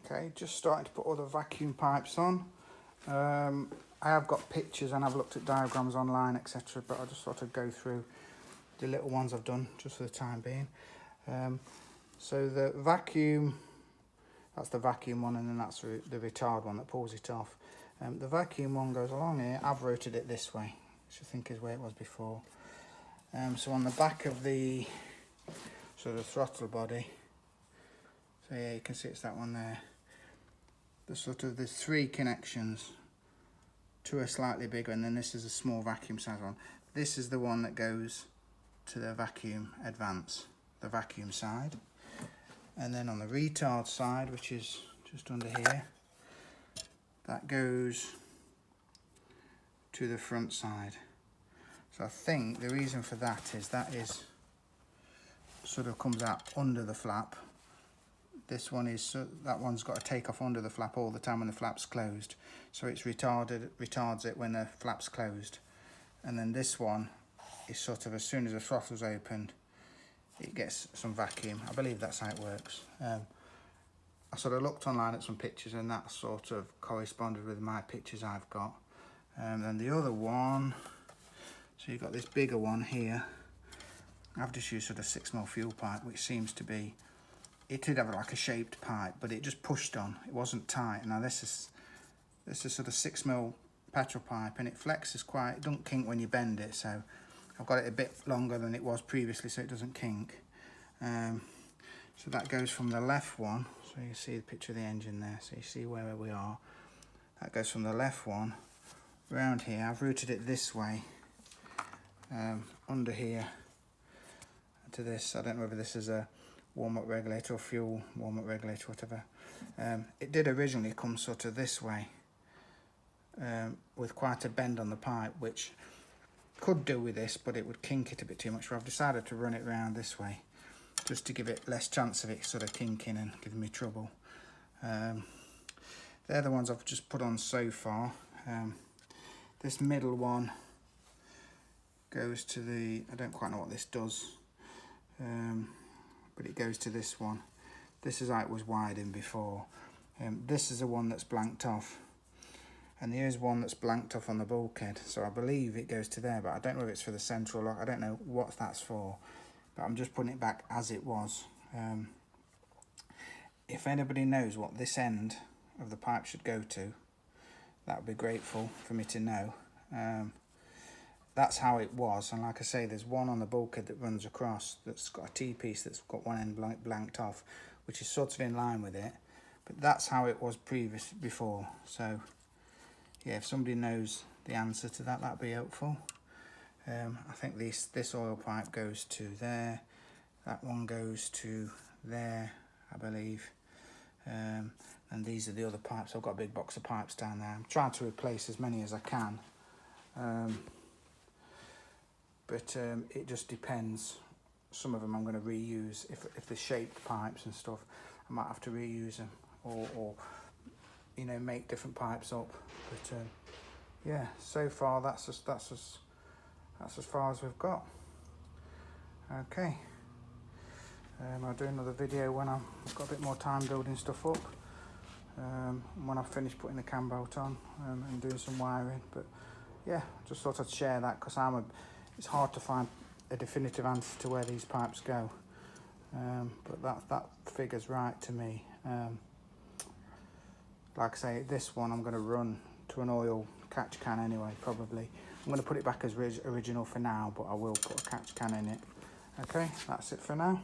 Okay, just starting to put all the vacuum pipes on. I have got pictures and I've looked at diagrams online, etc., but I just sort of go through the little ones I've done just for the time being. So the vacuum, that's the vacuum one, and then that's the retard one that pulls it off. The vacuum one goes along here. I've rotated it this way, which I think is where it was before. So on the back of the sort of throttle body, so yeah, you can see it's that one there. There's three connections. Two are slightly bigger, and then this is a small vacuum size one. This is the one that goes to the vacuum advance, the vacuum side. And then on the retard side, which is just under here, that goes to the front side. So I think the reason for that is sort of comes out under the flap. This one is, that one's got to take off under the flap all the time when the flap's closed. So it's retards it when the flap's closed. And then this one is sort of, as soon as the throttle's opened, it gets some vacuum. I believe that's how it works. I sort of looked online at some pictures and that sort of corresponded with my pictures I've got. And then the other one, so you've got this bigger one here. I've just used sort of 6mm fuel pipe, which seems to be, it did have like a shaped pipe, but it just pushed on. It wasn't tight. Now this is sort of 6mm petrol pipe, and it flexes quite, it doesn't kink when you bend it, so I've got it a bit longer than it was previously so it doesn't kink. So that goes from the left one, so you see the picture of the engine there, so you see where we are. That goes from the left one round here. I've routed it this way, under here to this. I don't know whether this is a warm-up regulator or fuel warm-up regulator, whatever. It did originally come sort of this way, with quite a bend on the pipe, which could do with this, but it would kink it a bit too much, so I've decided to run it round this way just to give it less chance of it sort of kinking and giving me trouble. They're the ones I've just put on so far. This middle one goes to the, I don't quite know what this does, but it goes to this one. This is how it was wired in before. This is the one that's blanked off, and here's one that's blanked off on the bulkhead, so I believe it goes to there, but I don't know if it's for the central lock. I don't know what that's for, but I'm just putting it back as it was. If anybody knows what this end of the pipe should go to, that would be grateful for me to know. That's how it was, and like I say, there's one on the bulkhead that runs across that's got a T-piece that's got one end blanked off, which is sort of in line with it, but that's how it was before. So yeah, if somebody knows the answer to that, that'd be helpful. I think this oil pipe goes to there, that one goes to there, I believe, and these are the other pipes. I've got a big box of pipes down there. I'm trying to replace as many as I can, but it just depends. Some of them I'm going to reuse. If they're shaped pipes and stuff, I might have to reuse them, or you know, make different pipes up. But yeah, so far that's as far as we've got. Okay, I'll do another video when I've got a bit more time building stuff up, when I've finished putting the cam belt on, and doing some wiring. But yeah, just thought I'd share that, because it's hard to find a definitive answer to where these pipes go, but that figure's right to me. Like I say, this one I'm going to run to an oil catch can anyway, probably. I'm going to put it back as original for now, but I will put a catch can in it. Okay, that's it for now.